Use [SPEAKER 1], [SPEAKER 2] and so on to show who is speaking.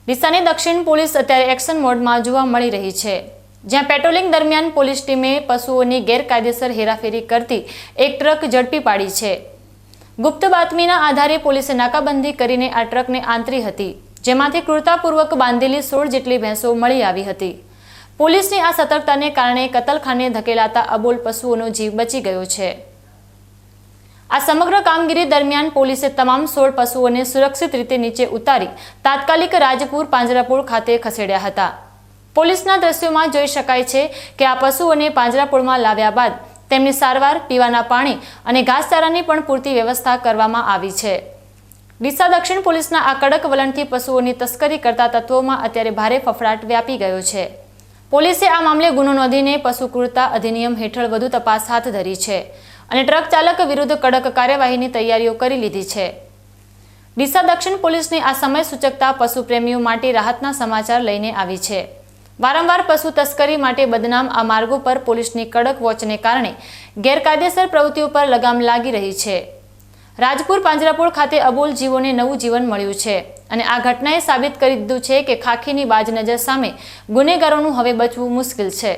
[SPEAKER 1] ડીસાની દક્ષિણ પોલીસ અત્યારે એક્શન મોડમાં જોવા મળી રહી છે, જ્યાં પેટ્રોલિંગ દરમિયાન પોલીસ ટીમે પશુઓની ગેરકાયદેસર હેરાફેરી કરતી એક ટ્રક ઝડપી પાડી છે। ગુપ્ત બાતમીના આધારે પોલીસે નાકાબંધી કરીને આ ટ્રકને આંતરી હતી, જેમાંથી ક્રૂરતાપૂર્વક બાંધેલી 16 જેટલી ભેંસો મળી આવી હતી। પોલીસની આ સતર્કતાને કારણે કતલખાને ધકેલાતા અબોલ પશુઓનો જીવ બચી ગયો છે। આ સમગ્ર કામગીરી દરમિયાન પોલીસે તમામ 16 પશુઓને સુરક્ષિત રીતે નીચે ઉતારી તાત્કાલિક રાજપુર પાંજરાપોળ ખાતે ખસેડ્યા હતા। પોલીસના દ્રશ્યોમાં જોઈ શકાય છે કે આ પશુઓને પાંજરાપોળમાં લાવ્યા બાદ તેમની સારવાર, પીવાના પાણી અને ઘાસચારાની પણ પૂરતી વ્યવસ્થા કરવામાં આવી છે। ડીસા દક્ષિણ પોલીસના આ કડક વલણથી પશુઓની તસ્કરી કરતા તત્વોમાં અત્યારે ભારે ફફડાટ વ્યાપી ગયો છે। પોલીસે આ મામલે ગુનો નોંધીને પશુ ક્રૂરતા અધિનિયમ હેઠળ વધુ તપાસ હાથ ધરી છે અને ટ્રક ચાલક વિરુદ્ધ કડક કાર્યવાહીની તૈયારીઓ કરી લીધી છે। ડીસા દક્ષિણ પોલીસની આ સમય સૂચકતા પશુ પ્રેમીઓ માટે રાહતના સમાચાર લઈને આવી છે। વારંવાર પશુ તસ્કરી માટે બદનામ આ માર્ગો પર પોલીસની કડક વોચને કારણે ગેરકાયદેસર પ્રવૃત્તિઓ પર લગામ લાગી રહી છે। રાજપુર પાંજરાપોળ ખાતે અબોલ જીવોને નવું જીવન મળ્યું છે અને આ ઘટનાએ સાબિત કરી દીધું છે કે ખાખીની બાજ નજર સામે ગુનેગારોનું હવે બચવું મુશ્કેલ છે।